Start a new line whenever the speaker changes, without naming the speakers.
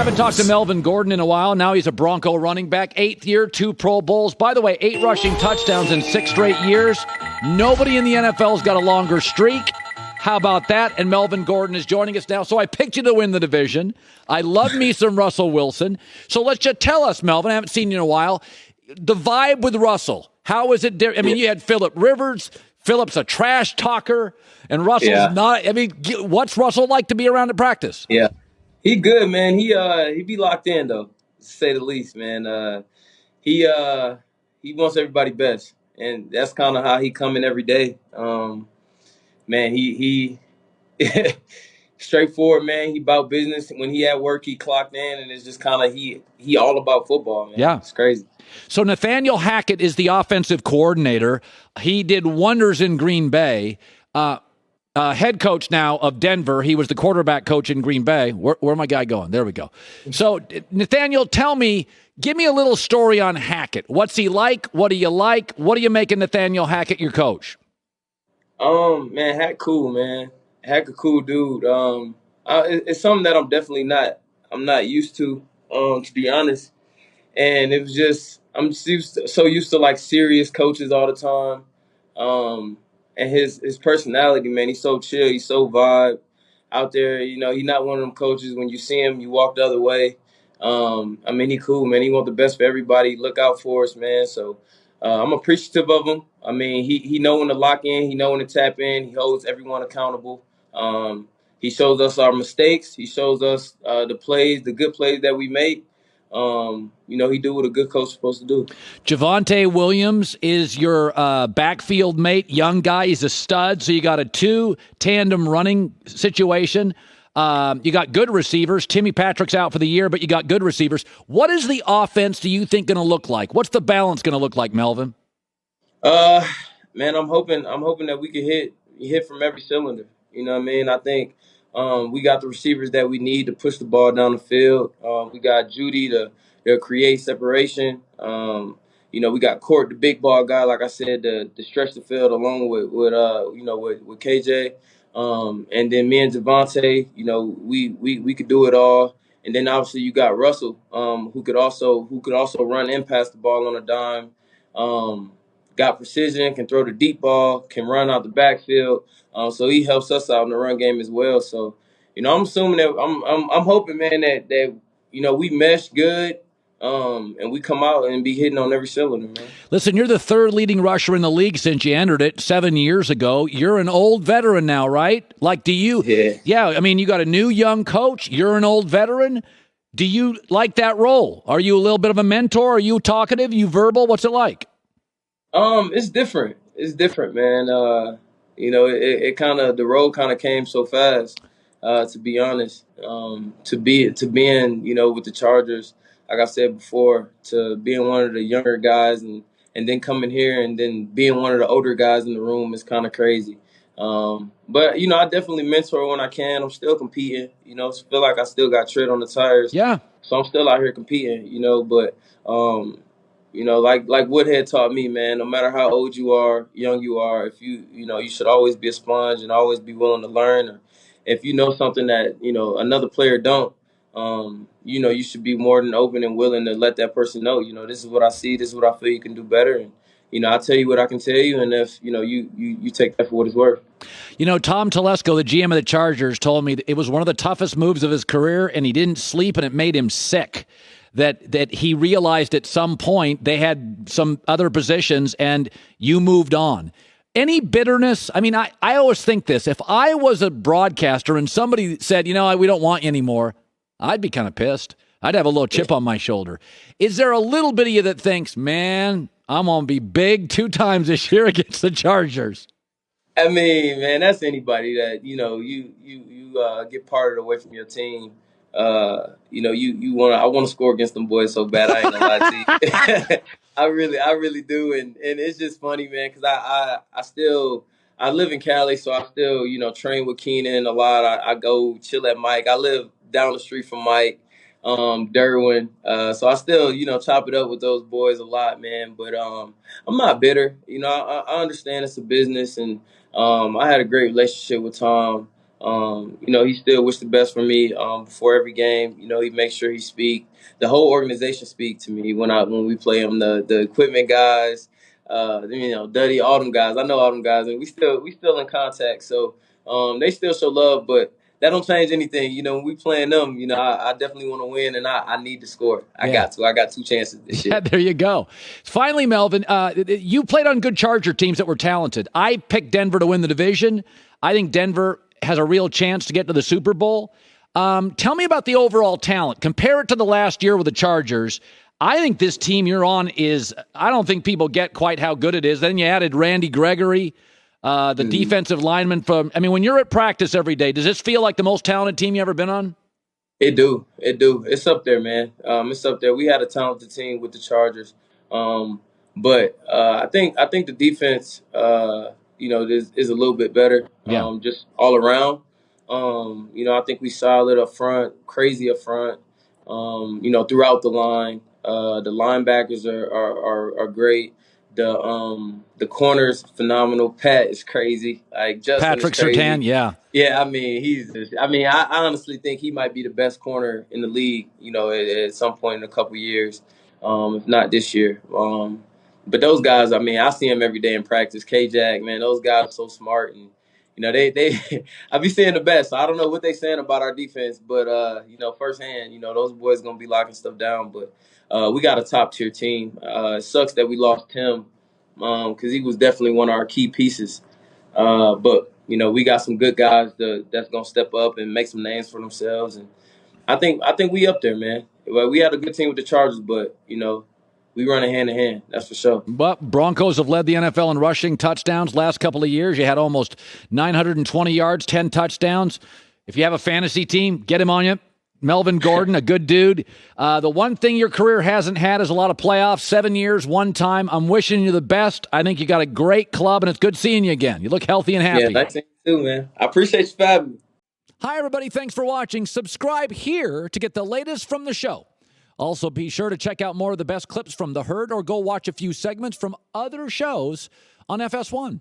Haven't talked to Melvin Gordon in a while. Now he's a Bronco running back. 8th year, 2 Pro Bowls. By the way, 8 rushing touchdowns in 6 straight years. Nobody in the NFL's got a longer streak. How about that? And Melvin Gordon is joining us now. So I picked you to win the division. I love me some Russell Wilson. So let's just tell us, Melvin, I haven't seen you in a while, the vibe with Russell. How is it? I mean, you had Phillip Rivers. Phillip's a trash talker, and Russell's not. I mean, what's Russell like to be around at practice?
Yeah, he good, man. He be locked in though, to say the least, man. He wants everybody best, and that's kind of how he come in every day. Man, he straightforward, man. He about business. When he at work, he clocked in, and it's just kind of he all about football, man.
Yeah,
it's crazy.
So Nathaniel Hackett is the offensive coordinator. He did wonders in Green Bay. Head coach now of Denver. He was the quarterback coach in Green Bay. Where my guy going? There we go. So, Nathaniel, give me a little story on Hackett. What's he like? What do you like? What do you make of Nathaniel Hackett, your coach?
Man, Hack cool, man. Hack a cool dude. It's something that I'm not used to be honest. And it was just, so used to like serious coaches all the time. And his personality, man, he's so chill, he's so vibe out there. You know, he's not one of them coaches, when you see him, you walk the other way. I mean, he cool, man. He want the best for everybody. Look out for us, man. So I'm appreciative of him. I mean, he know when to lock in. He know when to tap in. He holds everyone accountable. He shows us our mistakes. He shows us the good plays that we make. He do what a good coach is supposed to do.
Javonte Williams is your backfield mate, young guy. He's a stud. So you got a 2 tandem running situation. You got good receivers. Timmy Patrick's out for the year, but you got good receivers. What is the offense, do you think, going to look like? What's the balance going to look like, Melvin?
Man, I'm hoping that we can hit from every cylinder. You know what I mean? I think we got the receivers that we need to push the ball down the field. We got Judy to create separation. We got Court, the big ball guy, like I said, to stretch the field along with KJ. And then me and Javonte, we could do it all. And then obviously you got Russell, who could also run and pass the ball on a dime. Got precision, can throw the deep ball, can run out the backfield. So he helps us out in the run game as well. So, I'm assuming that I'm hoping, man, that we mesh good, and we come out and be hitting on every cylinder, man.
Listen, you're the 3rd leading rusher in the league since you entered it 7 years ago. You're an old veteran now, right? Like, do you? Yeah. I mean, you got a new young coach. You're an old veteran. Do you like that role? Are you a little bit of a mentor? Are you talkative? You verbal? What's it like?
It's different. It's different, man. It kind of, the road kind of came so fast, to be honest. To being, with the Chargers, like I said before, to being one of the younger guys and then coming here and then being one of the older guys in the room is kind of crazy. But I definitely mentor when I can. I'm still competing, feel like I still got tread on the tires.
Yeah.
So I'm still out here competing, but, like Woodhead taught me, man, no matter how old you are, young you are, if you should always be a sponge and always be willing to learn. Or if you know something that, another player don't, you should be more than open and willing to let that person know, this is what I see, this is what I feel you can do better. And, I'll tell you what I can tell you. And if, you take that for what it's worth.
Tom Telesco, the GM of the Chargers, told me that it was one of the toughest moves of his career, and he didn't sleep, and it made him sick. That he realized at some point they had some other positions and you moved on. Any bitterness? I mean, I always think this. If I was a broadcaster and somebody said, we don't want you anymore, I'd be kind of pissed. I'd have a little chip on my shoulder. Is there a little bit of you that thinks, man, I'm going to be big 2 times this year against the Chargers?
I mean, man, that's anybody that, you get parted away from your team. I want to score against them boys so bad. I ain't gonna lie to you. I really do. And it's just funny, man, because I live in Cali, so I still, train with Keenan a lot. I go chill at Mike. I live down the street from Mike, Derwin. So I still, chop it up with those boys a lot, man. But I'm not bitter. I understand it's a business, and I had a great relationship with Tom. He still wished the best for me before every game. He makes sure he speak. The whole organization speak to me when we play them. The equipment guys, Duddy, all them guys. I know all them guys, and we still in contact. So they still show love, but that don't change anything. When we playing them, I definitely want to win, and I need to score. I got to. I got 2 chances this year.
Yeah, there you go. Finally, Melvin, you played on good Charger teams that were talented. I picked Denver to win the division. I think Denver has a real chance to get to the Super Bowl. Tell me about the overall talent. Compare it to the last year with the Chargers. I think this team you're on I don't think people get quite how good it is. Then you added Randy Gregory, the defensive lineman when you're at practice every day, does this feel like the most talented team you ever been on?
It do. It's up there, man. It's up there. We had a talented team with the Chargers. But I think the defense, is a little bit better. Just all around. I think we solid up front, crazy up front. Throughout the line. The linebackers are great. The corners phenomenal. Pat is crazy. Like Justin
Patrick
is crazy.
Surtain, yeah.
Yeah, I honestly think he might be the best corner in the league, at some point in a couple years, if not this year. But those guys, I see them every day in practice. K-Jack, man, those guys are so smart. And, they I be seeing the best. So I don't know what they saying about our defense, but, firsthand, those boys going to be locking stuff down. But we got a top-tier team. It sucks that we lost Tim because he was definitely one of our key pieces. But we got some good guys that's gonna step up and make some names for themselves, and I think we up there, man. Well, we had a good team with the Chargers, but we run it hand in hand. That's for sure.
But Broncos have led the NFL in rushing touchdowns last couple of years. You had almost 920 yards, 10 touchdowns. If you have a fantasy team, get him on you. Melvin Gordon, a good dude. The one thing your career hasn't had is a lot of playoffs. 7 years, one time. I'm wishing you the best. I think you got a great club, and it's good seeing you again. You look healthy and happy.
Yeah, thanks to you too, man. I appreciate you for having me.
Hi, everybody. Thanks for watching. Subscribe here to get the latest from the show. Also, be sure to check out more of the best clips from The Herd or go watch a few segments from other shows on FS1.